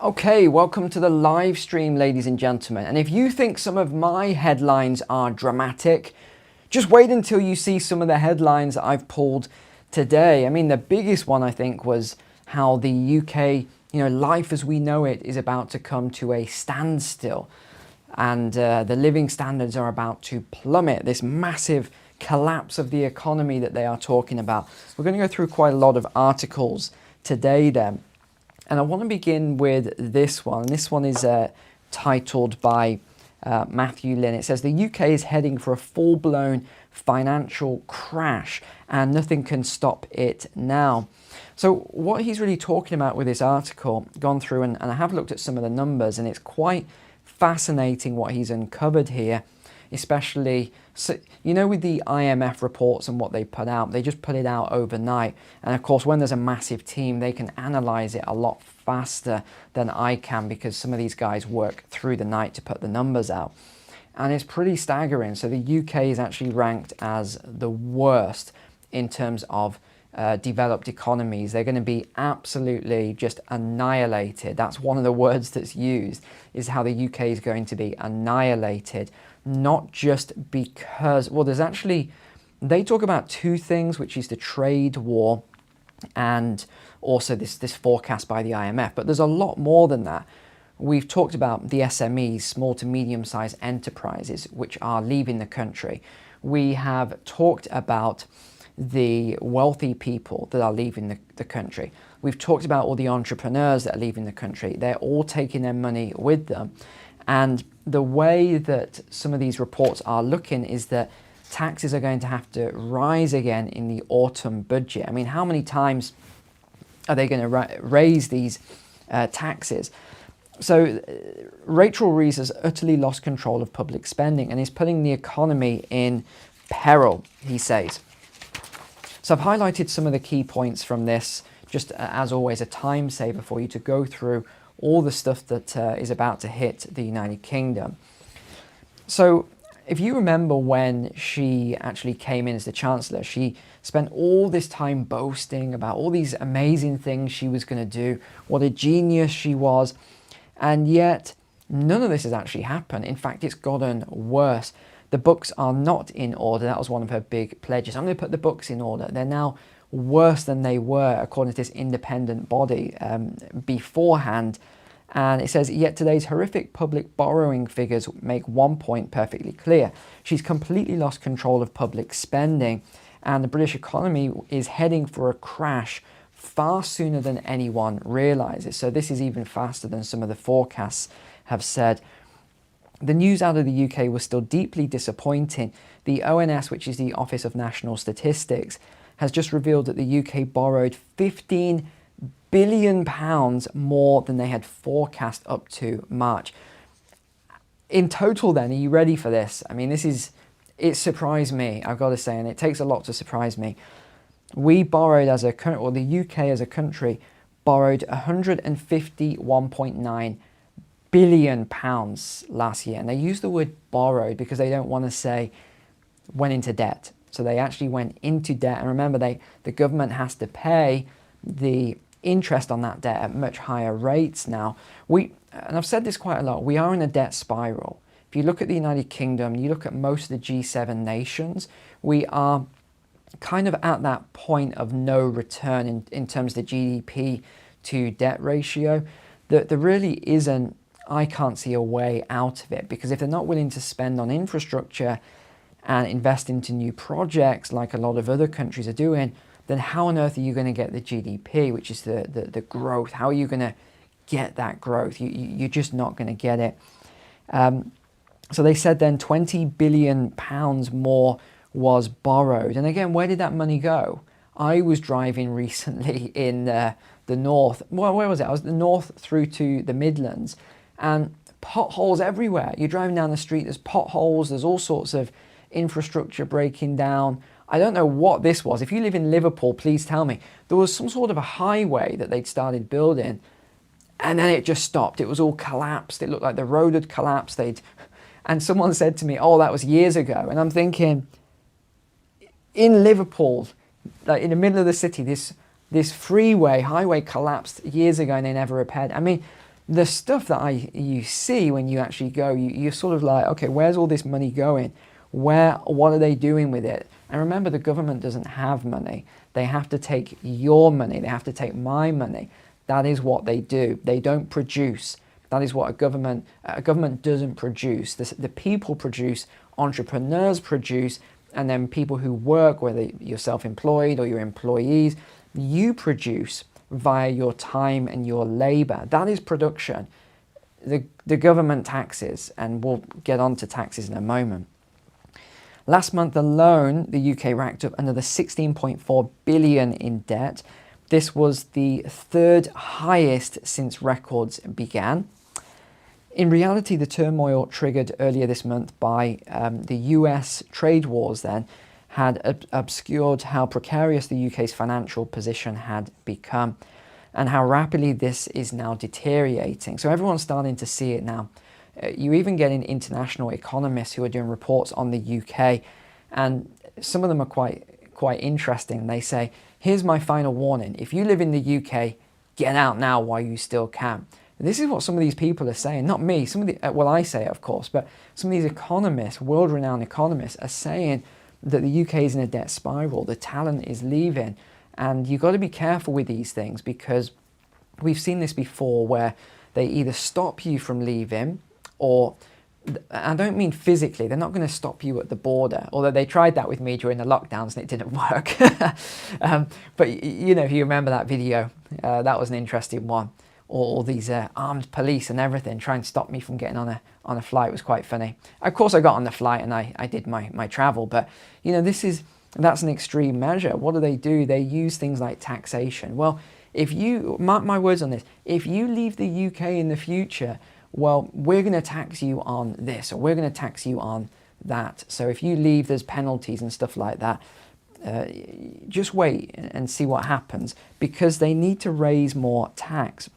Okay, welcome to the live stream, ladies and gentlemen. And if you think some of my headlines are dramatic, just wait until you see some of the headlines that I've pulled today. I mean, the biggest one, I think, was how the UK, life as we know it is about to come to a standstill. And the living standards are about to plummet, this massive collapse of the economy that they are talking about. We're going to go through quite a lot of articles today then. And I want to begin with this one. This one is titled by Matthew Lynn. It says, the UK is heading for a full-blown financial crash and nothing can stop it now. So what he's really talking about with this article, gone through and I have looked at some of the numbers, and it's quite fascinating what he's uncovered here, especially, with the IMF reports and what they put out, they just put it out overnight. And of course, when there's a massive team, they can analyze it a lot faster than I can, because some of these guys work through the night to put the numbers out. And it's pretty staggering. So the UK is actually ranked as the worst in terms of developed economies. They're going to be absolutely just annihilated. That's one of the words that's used, is how the UK is going to be annihilated. Not just because, well, there's actually, they talk about two things, which is the trade war and also this forecast by the IMF. But there's a lot more than that. We've talked about the SMEs, small to medium-sized enterprises, which are leaving the country. We have talked about the wealthy people that are leaving the country. We've talked about all the entrepreneurs that are leaving the country. They're all taking their money with them. And the way that some of these reports are looking is that taxes are going to have to rise again in the autumn budget. I mean, how many times are they going to raise these taxes? So Rachel Reeves has utterly lost control of public spending and is putting the economy in peril, he says. So I've highlighted some of the key points from this, just as always, a time saver for you to go through all the stuff that is about to hit the United Kingdom. So if you remember when she actually came in as the Chancellor, she spent all this time boasting about all these amazing things she was going to do, what a genius she was, and yet none of this has actually happened. In fact, it's gotten worse. The books are not in order. That was one of her big pledges. I'm going to put the books in order. They're now worse than they were, according to this independent body beforehand. And it says, yet today's horrific public borrowing figures make one point perfectly clear. She's completely lost control of public spending, and the British economy is heading for a crash far sooner than anyone realizes. So this is even faster than some of the forecasts have said. The news out of the UK was still deeply disappointing. The ONS, which is the Office of National Statistics, has just revealed that the UK borrowed £15 billion more than they had forecast up to March. In total then, are you ready for this? I mean, it surprised me, I've got to say, and it takes a lot to surprise me. We borrowed as a country, or the UK as a country, borrowed £151.9 billion last year. And they use the word borrowed because they don't want to say went into debt. So they actually went into debt. And remember, the government has to pay the interest on that debt at much higher rates now. And I've said this quite a lot, we are in a debt spiral. If you look at the United Kingdom, you look at most of the G7 nations, we are kind of at that point of no return in terms of the GDP to debt ratio. There really isn't, I can't see a way out of it, because if they're not willing to spend on infrastructure and invest into new projects like a lot of other countries are doing, then how on earth are you going to get the GDP, which is the growth? How are you going to get that growth? You're just not going to get it. So they said then £20 billion more was borrowed. And again, where did that money go? I was driving recently in the north. Well, where was it? I was the north through to the Midlands, and potholes everywhere. You're driving down the street, there's potholes, there's all sorts of infrastructure breaking down. I don't know what this was. If you live in Liverpool, please tell me. There was some sort of a highway that they'd started building, and then it just stopped. It was all collapsed. It looked like the road had collapsed. And someone said to me, oh, that was years ago. And I'm thinking, in Liverpool, like in the middle of the city, this highway collapsed years ago and they never repaired. I mean, the stuff that you see when you actually go, you're sort of like, okay, where's all this money going? What are they doing with it? And remember, the government doesn't have money. They have to take your money. They have to take my money. That is what they do. They don't produce. That is what a government doesn't produce. The people produce, entrepreneurs produce, and then people who work, whether you're self-employed or you're employees, you produce via your time and your labor. That is production. The government taxes, and we'll get on to taxes in a moment. Last month alone, the UK racked up another 16.4 billion in debt. This was the third highest since records began. In reality, the turmoil triggered earlier this month by the US trade wars then had obscured how precarious the UK's financial position had become and how rapidly this is now deteriorating. So everyone's starting to see it now. You even get in international economists who are doing reports on the UK, and some of them are quite interesting. They say, here's my final warning. If you live in the UK, get out now while you still can. And this is what some of these people are saying, not me. Well, I say it, of course, but some of these economists, world-renowned economists, are saying that the UK is in a debt spiral. The talent is leaving, and you've got to be careful with these things, because we've seen this before where they either stop you from leaving, or, I don't mean physically, they're not going to stop you at the border, although they tried that with me during the lockdowns and it didn't work. But you know, if you remember that video, that was an interesting one. All these armed police and everything trying to stop me from getting on a flight. It was quite funny. Of course I got on the flight and I did my travel, but you know, that's an extreme measure. What do? They use things like taxation. Well, if you, mark my words on this, if you leave the UK in the future, well, we're going to tax you on this, or we're going to tax you on that. So if you leave, there's penalties and stuff like that. Just wait and see what happens, because they need to raise more tax.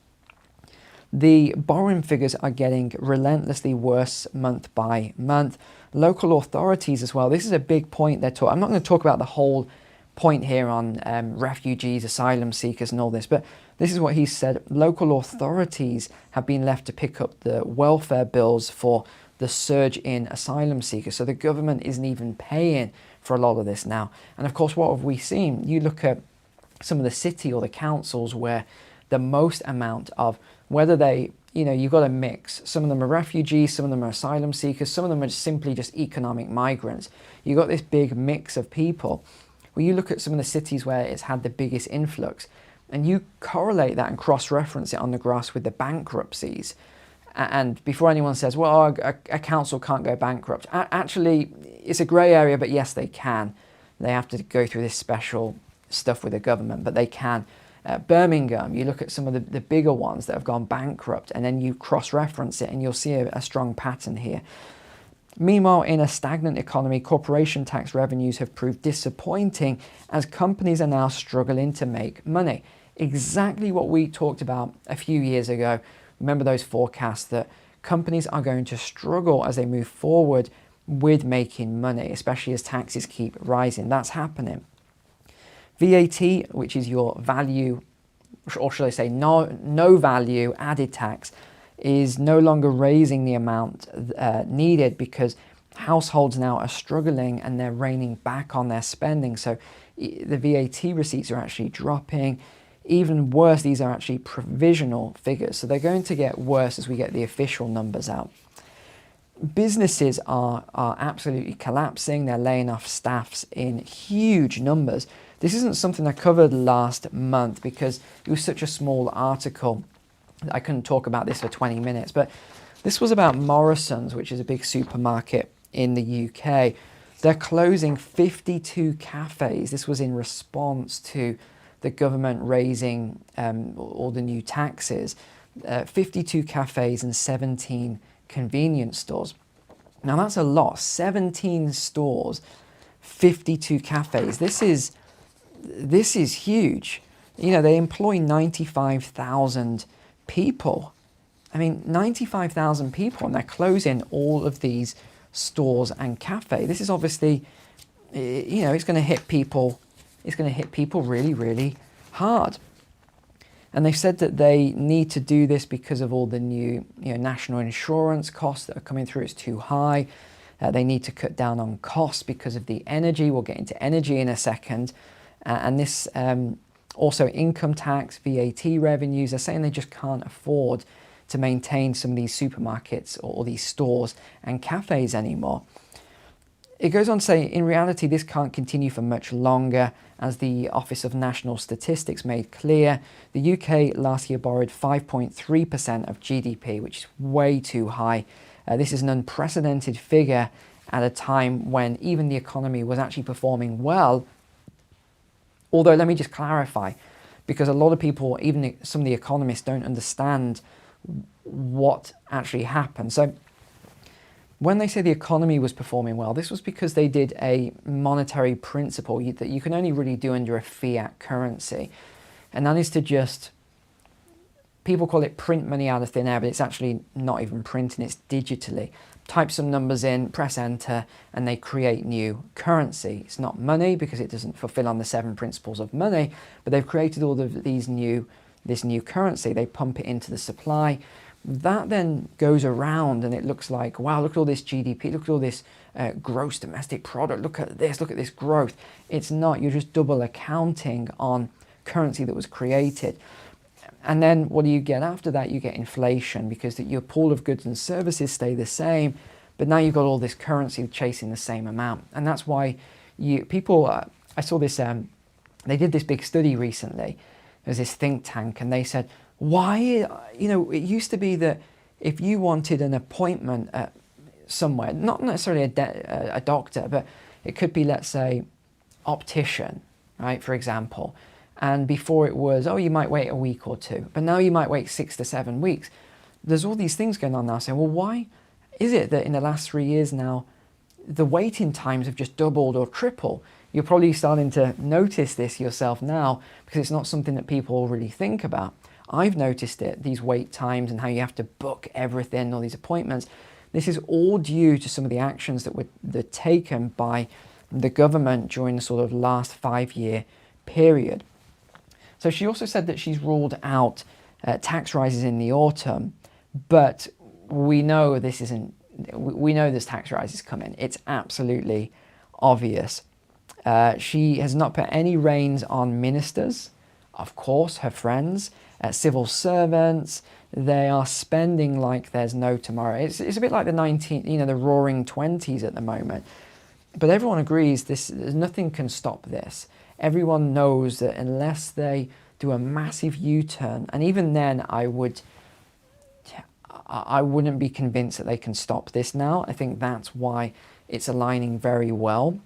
The borrowing figures are getting relentlessly worse month by month. Local authorities as well. This is a big point they're talking. I'm not going to talk about the whole point here on refugees, asylum seekers and all this, but this is what he said. Local authorities have been left to pick up the welfare bills for the surge in asylum seekers. So the government isn't even paying for a lot of this now. And of course, what have we seen? You look at some of the city or the councils where the most amount of, whether they, you know, you've got a mix. Some of them are refugees, some of them are asylum seekers, some of them are simply just economic migrants. You've got this big mix of people. Well, you look at some of the cities where it's had the biggest influx, and you correlate that and cross-reference it on the graphs with the bankruptcies. And before anyone says, well, a council can't go bankrupt. Actually, it's a grey area, but yes, they can. They have to go through this special stuff with the government, but they can. Birmingham, you look at some of the bigger ones that have gone bankrupt, and then you cross-reference it and you'll see a strong pattern here. Meanwhile, in a stagnant economy, corporation tax revenues have proved disappointing as companies are now struggling to make money. Exactly what we talked about a few years ago. Remember those forecasts that companies are going to struggle as they move forward with making money, especially as taxes keep rising. That's happening. VAT, which is your value, or should I say no value added tax, is no longer raising the amount needed because households now are struggling and they're reining back on their spending. So the VAT receipts are actually dropping. Even worse, these are actually provisional figures. So they're going to get worse as we get the official numbers out. Businesses are absolutely collapsing. They're laying off staffs in huge numbers. This isn't something I covered last month because it was such a small article. I couldn't talk about this for 20 minutes, but this was about Morrisons, which is a big supermarket in the UK. They're closing 52 cafes. This was in response to the government raising all the new taxes. 52 cafes and 17 convenience stores. Now that's a lot. 17 stores, 52 cafes. This is huge. You know, they employ 95,000 people. I mean, 95,000 people, and they're closing all of these stores and cafe. This is obviously, you know, it's going to hit people. It's going to hit people really, really hard. And they've said that they need to do this because of all the new national insurance costs that are coming through. It's too high. They need to cut down on costs because of the energy. We'll get into energy in a second. And this also income tax, VAT revenues. They're saying they just can't afford to maintain some of these supermarkets or these stores and cafes anymore. It goes on to say, in reality, this can't continue for much longer, as the Office of National Statistics made clear. The UK last year borrowed 5.3% of GDP, which is way too high. This is an unprecedented figure at a time when even the economy was actually performing well. Although, let me just clarify, because a lot of people, even some of the economists, don't understand what actually happened. So when they say the economy was performing well, this was because they did a monetary principle that you can only really do under a fiat currency. And that is to just, people call it print money out of thin air, but it's actually not even printing, it's digitally. Type some numbers in, press enter, and they create new currency. It's not money because it doesn't fulfill on the 7 principles of money, but they've created all of this new currency. They pump it into the supply. That then goes around and it looks like, wow, look at all this GDP, look at all this gross domestic product, look at this growth. It's not, you're just double accounting on currency that was created. And then what do you get after that? You get inflation, because your pool of goods and services stay the same, but now you've got all this currency chasing the same amount. And that's why I saw this, they did this big study recently. There's this think tank, and they said, why, it used to be that if you wanted an appointment at somewhere, not necessarily a doctor, but it could be, let's say, optician, right, for example. And before it was, you might wait a week or two, but now you might wait 6 to 7 weeks. There's all these things going on now saying, well, why is it that in the last 3 years now, the waiting times have just doubled or tripled? You're probably starting to notice this yourself now, because it's not something that people really think about. I've noticed it, these wait times and how you have to book everything, all these appointments. This is all due to some of the actions that were taken by the government during the sort of last 5-year period. So she also said that she's ruled out tax rises in the autumn, but we know this isn't, we know there's tax rises coming. It's absolutely obvious. She has not put any reins on ministers, of course, her friends, civil servants. They are spending like there's no tomorrow. It's a bit like the roaring 20s at the moment. But everyone agrees there's nothing can stop this. Everyone knows that unless they do a massive U-turn, and even then I wouldn't be convinced that they can stop this now. I think that's why it's aligning very well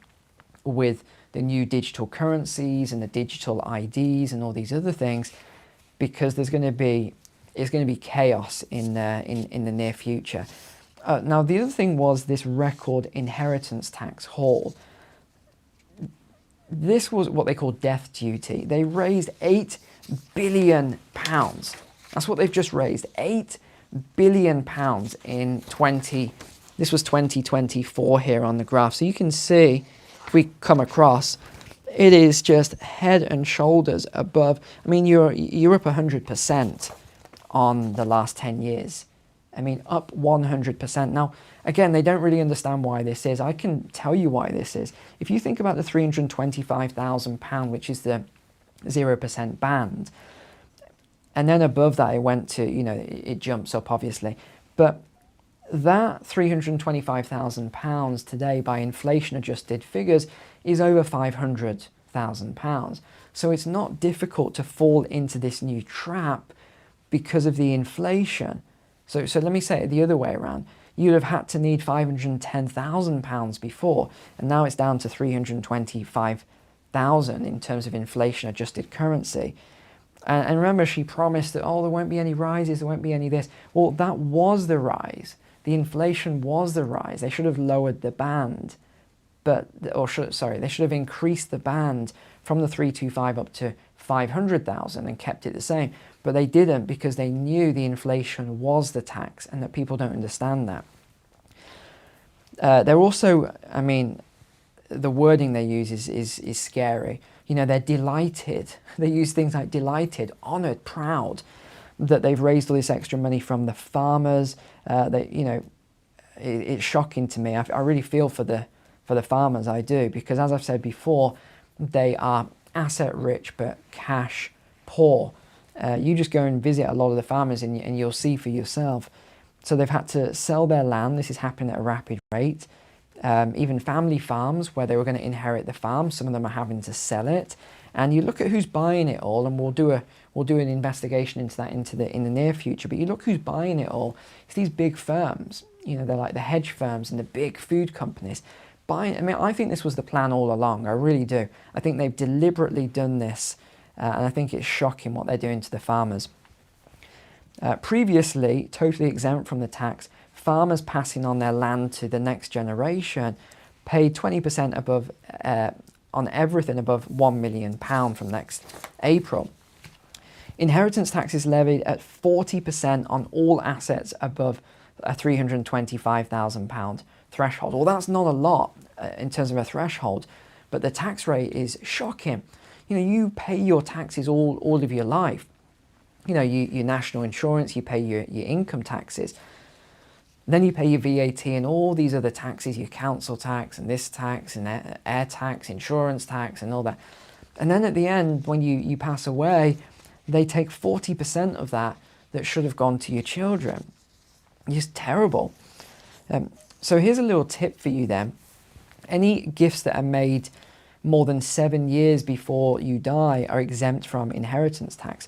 with the new digital currencies and the digital IDs and all these other things, because it's going to be chaos in the near future. Now the other thing was this record inheritance tax haul. This was what they call death duty. They raised £8 billion. That's what they've just raised, £8 billion in this was 2024 here on the graph. So you can see, if we come across, it is just head and shoulders above. I mean, you're up 100% on the last 10 years. I mean, up 100%. Now, again, they don't really understand why this is. I can tell you why this is. If you think about the £325,000, which is the 0% band, and then above that it went to, it jumps up obviously. But that £325,000 today, by inflation adjusted figures, is over £500,000. So it's not difficult to fall into this new trap because of the inflation. So let me say it the other way around. You'd have had to need £510,000 before, and now it's down to £325,000 in terms of inflation adjusted currency. And remember, she promised that, there won't be any rises, there won't be any this. Well, that was the rise. The inflation was the rise. They should have lowered the band, they should have increased the band from the 325 up to 500,000 and kept it the same. But they didn't, because they knew the inflation was the tax, and that people don't understand that. They're also, the wording they use is scary. You know, they're delighted. They use things like delighted, honoured, proud that they've raised all this extra money from the farmers. You know, it's shocking to me. I really feel for the farmers, I do, because as I've said before, they are asset rich but cash poor. You just go and visit a lot of the farmers and you'll see for yourself. So they've had to sell their land. This is happening at a rapid rate. Even family farms where they were going to inherit the farm, some of them are having to sell it. And you look at who's buying it all, and we'll do an investigation into that in the near future. But you look who's buying it all. It's these big firms. You know, they're like the hedge firms and the big food companies buying. I mean, I think this was the plan all along. I really do. I think they've deliberately done this, and I think it's shocking what they're doing to the farmers. Previously, totally exempt from the tax, farmers passing on their land to the next generation paid 20% above on everything above £1 million from next April. Inheritance tax is levied at 40% on all assets above a £325,000 threshold. Well, that's not a lot in terms of a threshold, but the tax rate is shocking. You know, you pay your taxes all of your life. You know, your national insurance, you pay your income taxes. Then you pay your VAT and all these other taxes, your council tax and this tax and air tax, insurance tax and all that. And then at the end, when you pass away, they take 40% of that should have gone to your children. Just terrible. So here's a little tip for you then. Any gifts that are made more than 7 years before you die are exempt from inheritance tax.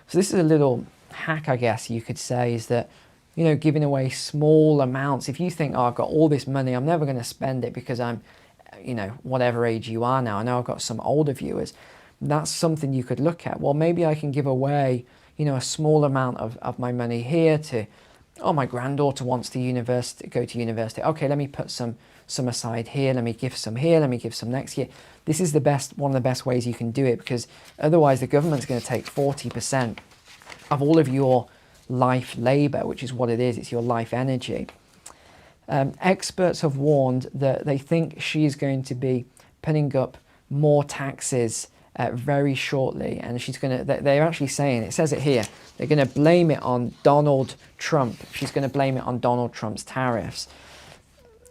So this is a little hack, I guess you could say, is that, you know, giving away small amounts. If you think, oh, I've got all this money, I'm never going to spend it because I'm, you know, whatever age you are now. I know I've got some older viewers. That's something you could look at. Well, maybe I can give away, you know, a small amount of my money here to, oh, my granddaughter wants to go to university. Okay, let me put some aside here. Let me give some here. Let me give some next year. This is one of the best ways you can do it, because otherwise the government's going to take 40% of all of your life labour, which is what it is. It's your life energy. Experts have warned that they think she's going to be putting up more taxes very shortly, and they're actually saying, it says it here, they're going to blame it on Donald Trump. She's going to blame it on Donald Trump's tariffs.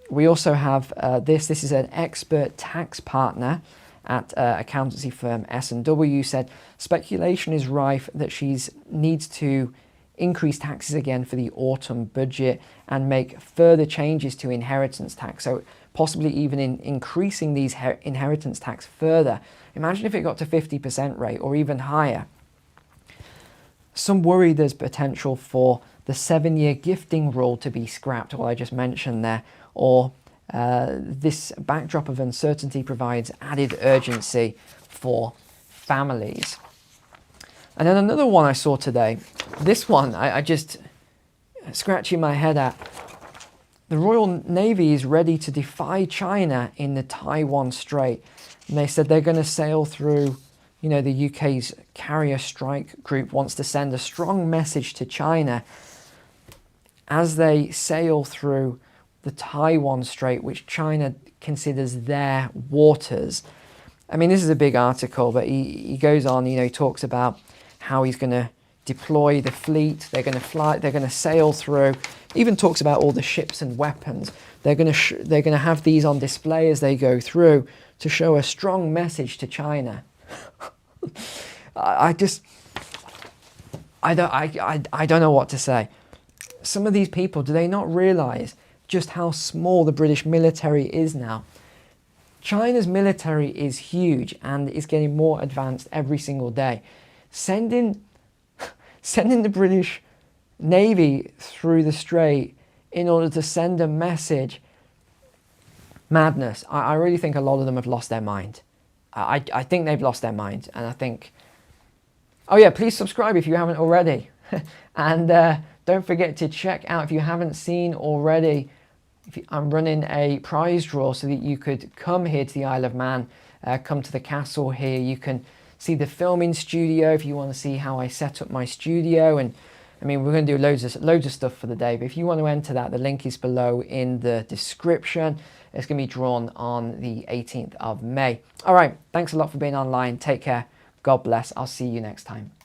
We also have this is an expert tax partner at accountancy firm S&W, said speculation is rife that she needs to increase taxes again for the autumn budget and make further changes to inheritance tax. So possibly even increasing these inheritance tax further. Imagine if it got to 50% rate or even higher. Some worry there's potential for the 7-year gifting rule to be scrapped, what I just mentioned there, or this backdrop of uncertainty provides added urgency for families. And then another one I saw today, this one I just scratching my head at. The Royal Navy is ready to defy China in the Taiwan Strait. And they said they're going to sail through, you know, the UK's carrier strike group wants to send a strong message to China as they sail through the Taiwan Strait, which China considers their waters. I mean, this is a big article, but he goes on, you know, he talks about how he's going to deploy the fleet, they're going to fly, they're going to sail through, even talks about all the ships and weapons. They're going to have these on display as they go through to show a strong message to China. I don't know what to say. Some of these people, do they not realize just how small the British military is now? China's military is huge and is getting more advanced every single day. Sending the British Navy through the strait in order to send a message, madness. I really think a lot of them have lost their mind. I think they've lost their mind, and I think, oh yeah, please subscribe if you haven't already. And don't forget to check out, if you haven't seen already, I'm running a prize draw so that you could come here to the Isle of Man, come to the castle here. You can see the filming studio if you want to see how I set up my studio, and I mean, we're going to do loads of stuff for the day, but if you want to enter that, the link is below in the description. It's going to be drawn on the 18th of May. All right, thanks a lot for being online. Take care. God bless. I'll see you next time.